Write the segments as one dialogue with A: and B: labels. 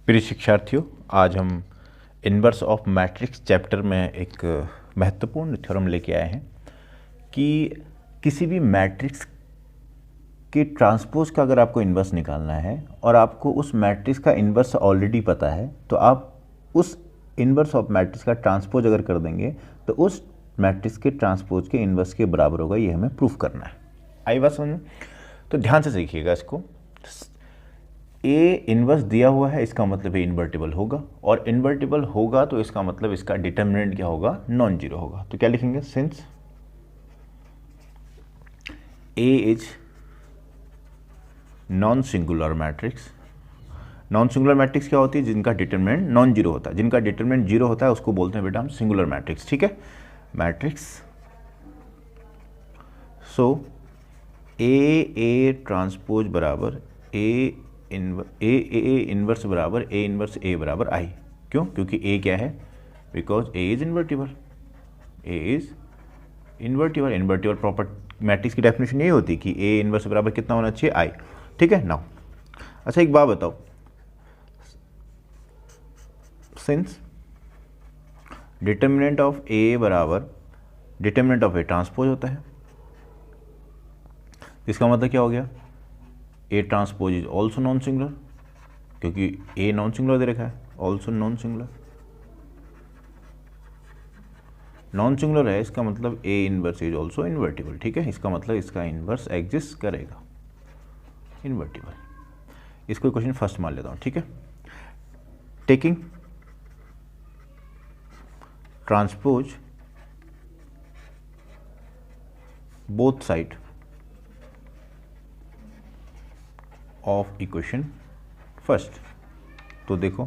A: प्रिय शिक्षार्थियों, आज हम इन्वर्स ऑफ मैट्रिक्स चैप्टर में एक महत्वपूर्ण थ्योरम लेके आए हैं कि किसी भी मैट्रिक्स के ट्रांसपोज का अगर आपको इन्वर्स निकालना है और आपको उस मैट्रिक्स का इन्वर्स ऑलरेडी पता है तो आप उस इन्वर्स ऑफ मैट्रिक्स का ट्रांसपोज अगर कर देंगे तो उस मैट्रिक्स के ट्रांसपोज के इन्वर्स के बराबर होगा। ये हमें प्रूफ करना है। आई बात समझ में? तो ध्यान से सीखिएगा इसको। ए इन्वर्स दिया हुआ है, इसका मतलब ये इन्वर्टिबल होगा, और इन्वर्टिबल होगा तो इसका मतलब इसका डिटर्मिनेंट क्या होगा? नॉन जीरो होगा। तो क्या लिखेंगे? Since A is non singular matrix. Non singular matrix क्या होती है? जिनका डिटर्मिनेंट नॉन जीरो होता है। जिनका डिटर्मिनेंट जीरो होता है उसको बोलते हैं बेटा हम सिंगुलर मैट्रिक्स। ठीक है, मैट्रिक्स। सो ए ट्रांसपोज बराबर ए इन्वर्स बराबर ए इन्वर्स ए बराबर आई। क्यों? क्योंकि ए क्या है? Because A is invertible. A is invertible. Invertible property matrix की डेफिनेशन यही होती है कि ए इन्वर्स बराबर कितना होना चाहिए? आई। ठीक है। नाउ अच्छा एक बात बताओ, सिंस डिटर्मिनेंट ऑफ ए बराबर डिटर्मिनेंट ऑफ ए ट्रांसपोज होता है, इसका मतलब क्या हो गया? A transpose is also non singular, क्योंकि ए नॉन सिंगुलर दे रखा है। Also non singular, non singular है, इसका मतलब A inverse is also invertible. ठीक है, इसका मतलब इसका इनवर्स एग्जिस्ट करेगा, इन्वर्टिबल। इसको क्वेश्चन फर्स्ट मान लेता हूं। ठीक है, taking transpose both side of equation first. तो देखो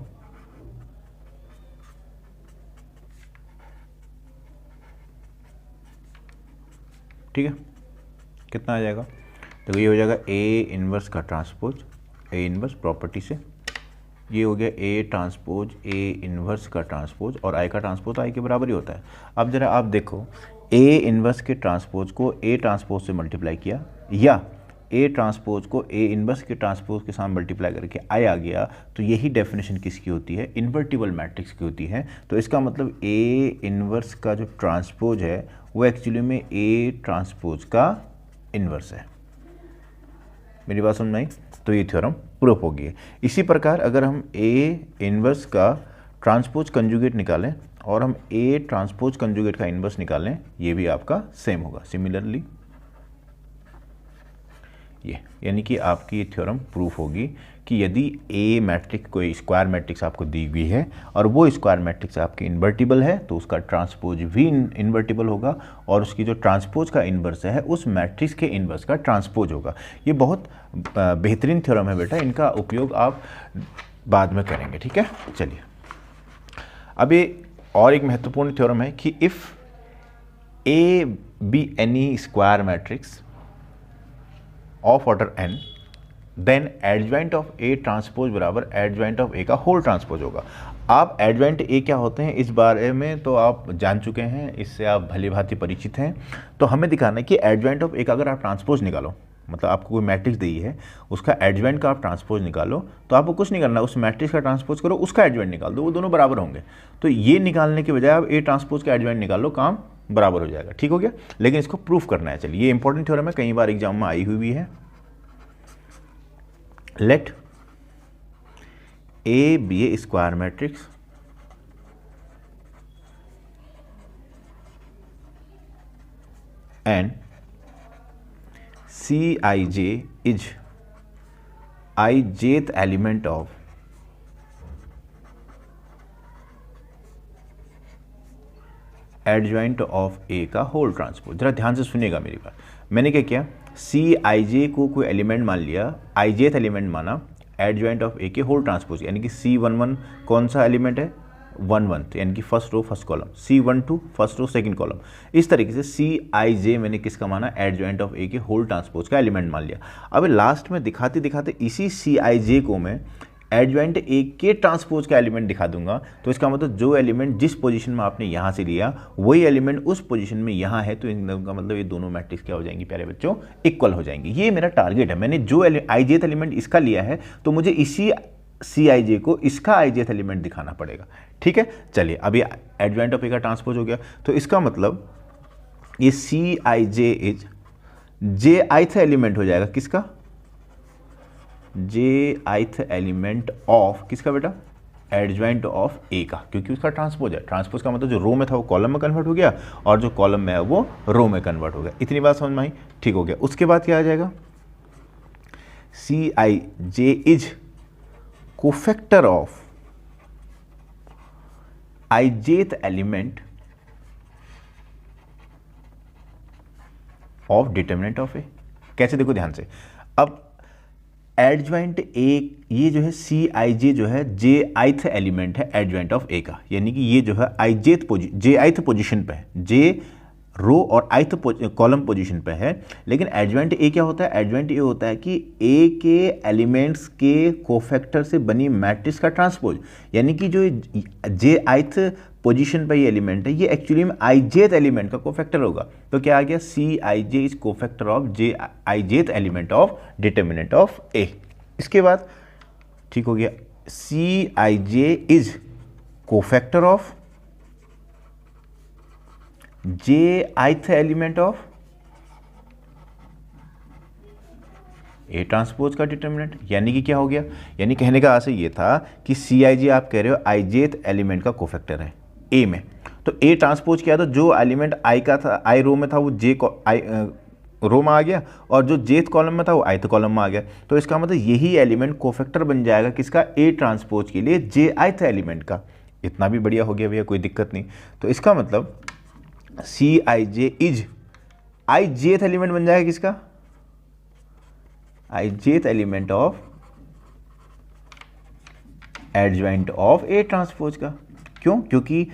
A: ठीक है, कितना आ जाएगा? तो ये हो जाएगा ए इनवर्स का ट्रांसपोज, ए इनवर्स प्रॉपर्टी से ये हो गया ए ट्रांसपोज ए इनवर्स का ट्रांसपोज, और आई का ट्रांसपोज आई के बराबर ही होता है। अब जरा आप देखो, ए इनवर्स के ट्रांसपोज को ए ट्रांसपोज से मल्टीप्लाई किया या ए ट्रांसपोज को ए इनवर्स के ट्रांसपोज के साथ मल्टीप्लाई करके आई आ गया, तो यही डेफिनेशन किसकी होती है? इन्वर्टिबल मैट्रिक्स की होती है। तो इसका मतलब ए इनवर्स का जो ट्रांसपोज है वो एक्चुअली में ए ट्रांसपोज का इनवर्स है। मेरी बात समझ में आई? तो ये थ्योरम प्रूफ होगी। इसी प्रकार अगर हम ए इनवर्स का ट्रांसपोज कंजुगेट निकालें और हम ए ट्रांसपोज कंजुगेट का इनवर्स निकालें, ये भी आपका सेम होगा। सिमिलरली ये यानी कि आपकी ये थ्योरम प्रूफ होगी कि यदि ए मैट्रिक्स कोई स्क्वायर मैट्रिक्स आपको दी हुई है और वो स्क्वायर मैट्रिक्स आपकी इन्वर्टिबल है तो उसका ट्रांसपोज भी इन्वर्टिबल होगा, और उसकी जो ट्रांसपोज का इन्वर्स है उस मैट्रिक्स के इन्वर्स का ट्रांसपोज होगा। ये बहुत बेहतरीन थ्योरम है बेटा, इनका उपयोग आप बाद में करेंगे। ठीक है, चलिए अब ये और एक महत्वपूर्ण थ्योरम है कि if A be any square matrix of order n, then adjoint of A transpose बराबर एडजॉइंट ऑफ ए का होल ट्रांसपोज होगा। आप एडजॉइंट ए क्या होते हैं इस बारे में तो आप जान चुके हैं, इससे आप भली भांति परिचित हैं। तो हमें दिखाना है कि एडजॉइंट ऑफ ए का अगर आप ट्रांसपोज निकालो, मतलब आपको कोई मैट्रिक्स दी है उसका एडजॉइंट का आप ट्रांसपोज निकालो, तो आपको कुछ नहीं करना, उस मैट्रिक्स का ट्रांसपोज करो, उसका एडजॉइंट निकाल दो, वो दोनों बराबर होंगे। तो ये निकालने के बजाय आप ए ट्रांसपोज का एडजॉइंट निकाल लो, काम बराबर हो जाएगा। ठीक हो गया, लेकिन इसको प्रूफ करना है। चलिए, ये इंपॉर्टेंट थ्योरम है, कई बार एग्जाम में आई हुई है। Let A be a square matrix and Cij is ijth element of adjoint of A का होल ट्रांसपोज। जरा ध्यान से सुनिएगा मेरी बात। मैंने क्या किया? सी आई जे को कोई एलिमेंट मान लिया, आई जेथ एलिमेंट माना एडजॉइंट ऑफ ए के होल ट्रांसपोज, यानी कि C11 कौन सा एलिमेंट है? 1 यानी कि first row first column, C12 first row second column. इस तरीके से सी आई जे मैंने किसका माना? एडजॉइंट ऑफ ए के होल ट्रांसपोज का एलिमेंट मान लिया। अब लास्ट में दिखाते दिखाते इसी सी आई जे को मैं एडजॉइंट ए के ट्रांसपोज का एलिमेंट दिखा दूंगा, तो इसका मतलब जो एलिमेंट जिस पोजीशन में आपने यहां से लिया वही एलिमेंट उस पोजीशन में यहां है, तो इनका मतलब ये दोनों मैट्रिक्स क्या हो जाएंगी प्यारे बच्चों? इक्वल हो जाएंगी। ये मेरा टारगेट है। मैंने जो ijth एलिमेंट इसका लिया है तो मुझे इसी सी आई जे को इसका आई जेथ एलिमेंट दिखाना पड़ेगा। ठीक है, चलिए अभी एडजॉइंट ऑफ ए का ट्रांसपोज हो गया, तो इसका मतलब ये सी I J is J ith element हो जाएगा किसका, जे आइथ एलिमेंट ऑफ किसका बेटा, एडजॉइंट ऑफ ए का, क्योंकि उसका ट्रांसपोज है। ट्रांसपोज का मतलब जो रो में था वो कॉलम में कन्वर्ट हो गया और जो कॉलम में है वो रो में कन्वर्ट हो गया। इतनी बात समझ में आई, ठीक हो गया। उसके बाद क्या आ जाएगा, सी I J is cofactor of I jth element of determinant of ए। कैसे, देखो ध्यान से, अब एडजॉइंट ए, ये जो है सी आई जे जो है जे आइथ एलिमेंट है एडजॉइंट ऑफ ए का, यानी कि ये जो है आई जे आइथ पोजीशन पे है, जे रो और आइथ कॉलम पोजीशन पे है। लेकिन एडजॉइंट ए क्या होता है, एडजॉइंट ए होता है कि ए के एलिमेंट्स के कोफैक्टर से बनी मैट्रिक्स का ट्रांसपोज, यानी कि जो जे आइथ पोजीशन पे ये एलिमेंट है ये एक्चुअली में आई जेथ एलिमेंट का कोफैक्टर होगा। तो क्या आ गया, C I J is cofactor of J I jth element of determinant of A. इसके बाद ठीक हो गया, C I J is cofactor of J ith element of A transpose का डिटर्मिनेंट। यानी कि क्या हो गया, यानी कहने का आशय ये था कि सी आई जे आप कह रहे हो आई जेथ एलिमेंट का कोफैक्टर है ए में, तो ए ट्रांसपोज किया तो जो एलिमेंट आई का था, आई रो में था वो जे आई रो में आ गया, और जो जेथ कॉलम में था वो आइथ कॉलम में आ गया। तो इसका मतलब यही एलिमेंट कोफैक्टर बन जाएगा किसका, ए ट्रांसपोज के लिए जे आइथ एलिमेंट का। इतना भी बढ़िया हो गया भैया, कोई दिक्कत नहीं। तो इसका मतलब सी I J is I jth element बन जाएगा किसका, आई jth element of adjoint of A transpose का। क्यों, क्योंकि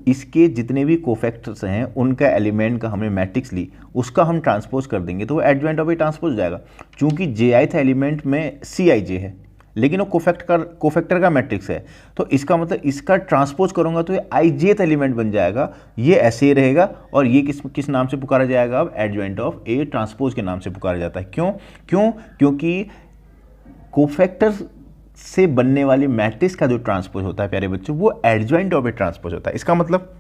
A: इसके जितने भी कोफैक्टर्स हैं उनका एलिमेंट का हमने मैट्रिक्स ली, उसका हम ट्रांसपोज कर देंगे तो वो एडजॉइंट ऑफ ए ट्रांसपोज हो जाएगा। चूंकि जे आइथ एलिमेंट में सी आई जे है लेकिन वो कोफैक्टर का मैट्रिक्स है, तो इसका मतलब इसका ट्रांसपोज करूंगा तो ये आई जेथ एलिमेंट बन जाएगा। ये ऐसे ही रहेगा और ये किस नाम से पुकारा जाएगा, अब एडजॉइंट ऑफ ए ट्रांसपोज के नाम से पुकारा जाता है। क्योंकि कोफैक्टर से बनने वाली मैट्रिक्स का जो ट्रांसपोज होता है प्यारे बच्चों, वो एडजॉइंट ऑफ ए ट्रांसपोज होता है। इसका मतलब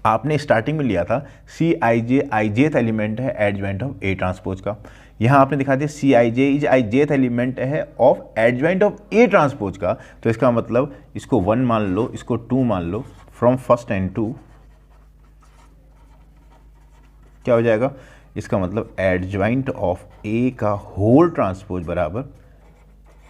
A: आपने स्टार्टिंग में लिया था सी I J I jth element है एडजॉइंट ऑफ ए ट्रांसपोज का, यहाँ आपने दिखा दिया सी I J is I jth element है of adjoint of A transpose का। तो इसका मतलब इसको 1 मान लो, इसको 2 मान लो, फ्रॉम फर्स्ट एंड 2 क्या हो जाएगा, इसका मतलब एडजॉइंट ऑफ ए का होल ट्रांसपोज बराबर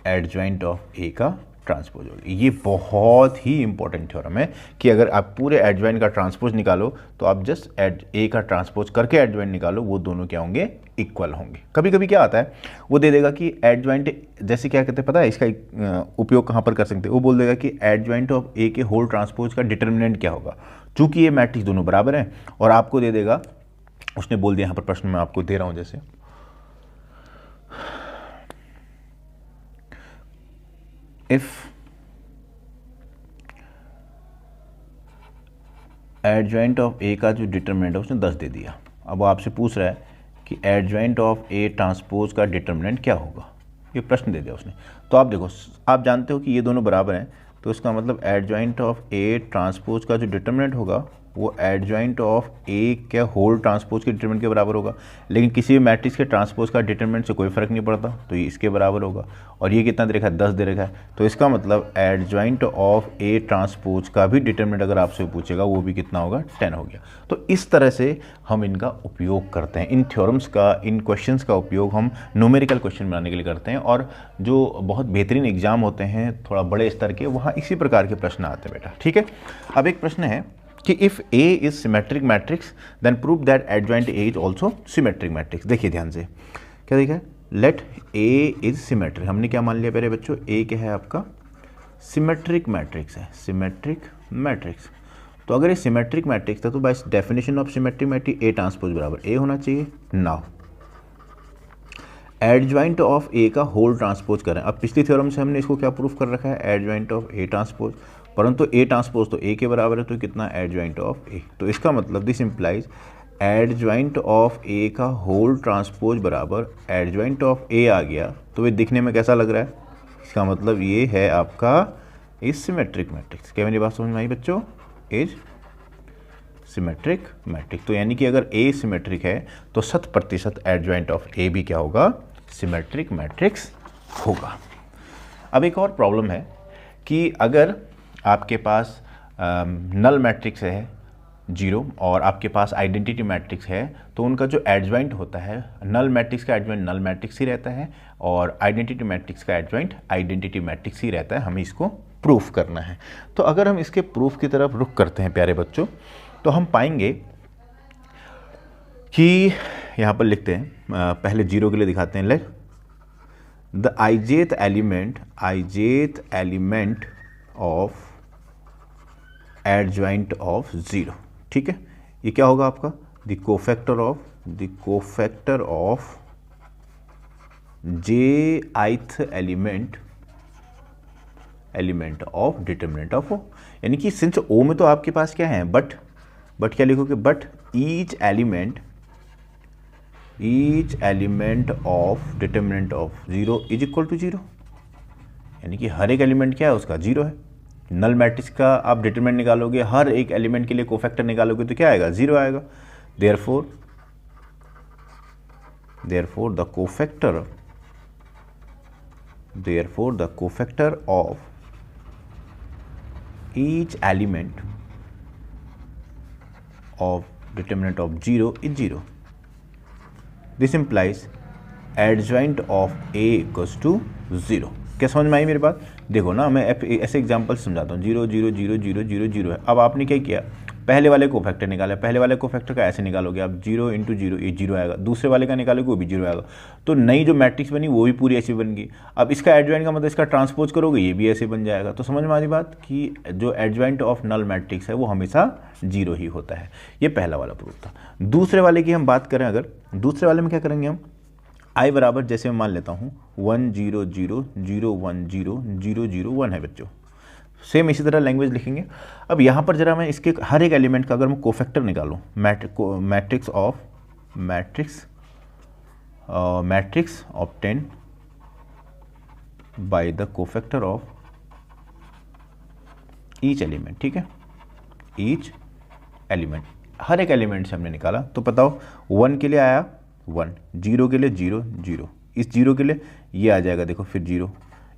A: एडजॉइंट ऑफ ए का ट्रांसपोज हो। ये बहुत ही इंपॉर्टेंट थ्योरम है कि अगर आप पूरे एडजॉइंट का ट्रांसपोज निकालो तो आप जस्ट ए का ट्रांसपोज करके एडजॉइंट निकालो, वो दोनों क्या होंगे, इक्वल होंगे। कभी कभी क्या आता है, वो दे देगा कि एडजॉइंट, जैसे क्या कहते हैं पता है इसका उपयोग कहाँ पर कर सकते हैं, वो बोल देगा कि एडजॉइंट ऑफ ए के होल ट्रांसपोज का डिटर्मिनेंट क्या होगा। चूंकि ये मैट्रिक्स दोनों बराबर हैं और आपको दे देगा, उसने बोल दिया यहाँ पर प्रश्न में आपको दे रहा हूँ, जैसे इफ एडजॉइंट ऑफ ए का जो डिटर्मिनेंट है उसने 10 दे दिया, अब वो आपसे पूछ रहा है कि एडजॉइंट ऑफ ए ट्रांसपोज का डिटर्मिनेंट क्या होगा, ये प्रश्न दे दिया उसने। तो आप देखो, आप जानते हो कि ये दोनों बराबर हैं, तो इसका मतलब एडजॉइंट ऑफ ए ट्रांसपोज का जो डिटर्मिनेंट होगा वो एडजॉइंट ऑफ ए के होल ट्रांसपोज के डिटरमिनेंट के बराबर होगा। लेकिन किसी भी मैट्रिक्स के ट्रांसपोज का डिटरमिनेंट से कोई फर्क नहीं पड़ता, तो ये इसके बराबर होगा। और ये कितना दे रखा है, 10 दे रखा है, तो इसका मतलब एडजॉइंट ऑफ ए ट्रांसपोज का भी डिटरमिनेंट अगर आपसे पूछेगा वो भी कितना होगा, 10 हो गया। तो इस तरह से हम इनका उपयोग करते हैं, इन थ्योरम्स का, इन क्वेश्चंस का उपयोग हम न्यूमेरिकल क्वेश्चन बनाने के लिए करते हैं। और जो बहुत बेहतरीन एग्जाम होते हैं थोड़ा बड़े स्तर के, वहाँ इसी प्रकार के प्रश्न आते हैं बेटा। ठीक है, अब एक प्रश्न है कि if A is symmetric matrix then prove that adjoint A is also symmetric matrix. देखिए ध्यान से, क्या देखा है, लेट A इज सिमेट्रिक, हमने क्या मान लिया मेरे बच्चों, A क्या है आपका, सिमेट्रिक मैट्रिक्स है, सिमेट्रिक मैट्रिक्स। तो अगर ये सिमेट्रिक मैट्रिक्स था तो by definition of symmetric matrix A transpose बराबर A होना चाहिए। नाउ एडजॉइंट ऑफ A का होल ट्रांसपोज करें। अब पिछली थ्योरम से हमने इसको क्या प्रूफ कर रखा है, एडजॉइंट ऑफ A ट्रांसपोज, परंतु A ट्रांसपोज तो A के बराबर है, तो कितना एडजॉइंट ऑफ A। तो इसका मतलब this implies adjoint of A का होल ट्रांसपोज बराबर एडजॉइंट ऑफ A आ गया। तो ये दिखने में कैसा लग रहा है, इसका मतलब ये है आपका सिमेट्रिक मैट्रिक्स। क्या मेरी बात समझ में आई बच्चों? Is symmetric matrix. तो यानी कि अगर ए सिमेट्रिक है तो 100% एडजॉइंट ऑफ ए भी क्या होगा? सिमेट्रिक मैट्रिक्स होगा। अब एक और प्रॉब्लम है कि अगर आपके पास नल मैट्रिक्स है 0 और आपके पास आइडेंटिटी मैट्रिक्स है, तो उनका जो एडजॉइंट होता है, नल मैट्रिक्स का एडजॉइंट नल मैट्रिक्स ही रहता है और आइडेंटिटी मैट्रिक्स का एडजॉइंट आइडेंटिटी मैट्रिक्स ही रहता है। हमें इसको प्रूफ करना है। तो अगर हम इसके प्रूफ की तरफ रुख करते हैं प्यारे बच्चों, तो हम पाएंगे कि यहाँ पर लिखते हैं, पहले 0 के लिए दिखाते हैं। Let the ijth element of adjoint of 0। ठीक है, ये क्या होगा आपका? The cofactor of jth element of determinant of O। यानी कि सिंस O में तो आपके पास क्या है? बट क्या लिखोगे? But each element of determinant of 0 is equal to 0। यानी कि हर एक एलिमेंट क्या है? उसका 0 है। नल मैट्रिक्स का आप डिटरमिनेंट निकालोगे, हर एक एलिमेंट के लिए कोफैक्टर निकालोगे तो क्या आएगा? 0 आएगा। Therefore the cofactor of each element of determinant of 0 is 0। This implies adjoint of A equals to 0। क्या समझ में आई मेरी बात? देखो ना, मैं ऐसे एग्जांपल समझाता हूँ। 0 0 0 0 0 0 है। अब आपने क्या किया? पहले वाले को फैक्टर निकाला। पहले वाले को फैक्टर का ऐसे निकालोगे आप, 0 × 0 ये 0 आएगा। दूसरे वाले का निकालोगे वो भी 0 आएगा। तो नई जो मैट्रिक्स बनी वो भी पूरी ऐसी बन गई। अब इसका एडजॉइंट का मतलब इसका ट्रांसपोज करोगे, ये भी ऐसे बन जाएगा। तो समझ में आ रही बात कि जो एडजॉइंट ऑफ नल मैट्रिक्स है वो हमेशा 0 ही होता है। ये पहला वाला प्रूफ था। दूसरे वाले की हम बात करें, अगर दूसरे वाले में क्या करेंगे हम? I बराबर, जैसे मैं मान लेता हूँ 1 0 0 0 1 0 0 0 1 है बच्चों। सेम इसी तरह लैंग्वेज लिखेंगे। अब यहाँ पर जरा मैं इसके हर एक एलिमेंट का अगर मैं कोफैक्टर निकालूँ, matrix obtain by the cofactor of each element. ठीक है, ईच एलिमेंट, हर एक एलिमेंट से हमने निकाला। तो बताओ 1 के लिए आया 1, 0 के लिए 0 0, इस 0 के लिए ये आ जाएगा, देखो फिर 0,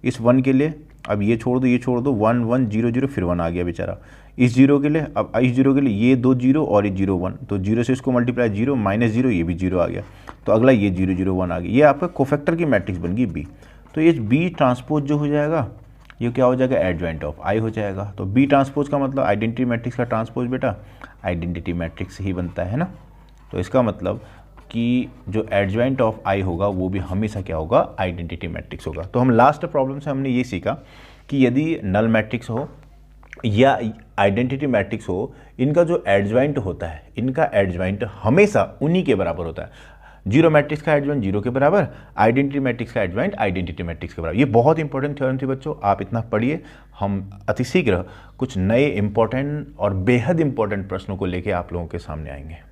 A: इस 1 के लिए अब ये छोड़ दो 1 1 0 0 फिर 1 आ गया बेचारा। इस 0 के लिए, अब इस 0 के लिए ये 2 0 और ये 0 1, तो 0 से इसको मल्टीप्लाई 0 -0 ये भी 0 आ गया। तो अगला ये 0 0 1 आ गया। ये आपका कोफैक्टर की मैट्रिक्स बन गई B। तो ये B ट्रांसपोज जो हो जाएगा ये क्या हो जाएगा? एडजॉइंट ऑफ I हो जाएगा। तो B ट्रांसपोज का मतलब आइडेंटिटी मैट्रिक्स का ट्रांसपोज बेटा आइडेंटिटी मैट्रिक्स ही बनता है ना। तो इसका मतलब कि जो एडजॉइंट ऑफ I होगा वो भी हमेशा क्या होगा? आइडेंटिटी मैट्रिक्स होगा। तो हम लास्ट प्रॉब्लम से हमने ये सीखा कि यदि नल मैट्रिक्स हो या आइडेंटिटी मैट्रिक्स हो, इनका जो एडजॉइंट होता है, इनका एडजॉइंट हमेशा उन्हीं के बराबर होता है। 0 मैट्रिक्स का एडजॉइंट 0 के बराबर, आइडेंटिटी मैट्रिक्स का एडजॉइंट आइडेंटिटी मैट्रिक्स के बराबर। ये बहुत इंपॉर्टेंट थ्योरम थी बच्चों, आप इतना पढ़िए। हम अतिशीघ्र कुछ नए इंपॉर्टेंट और बेहद इंपॉर्टेंट प्रश्नों को लेकर आप लोगों के सामने आएंगे।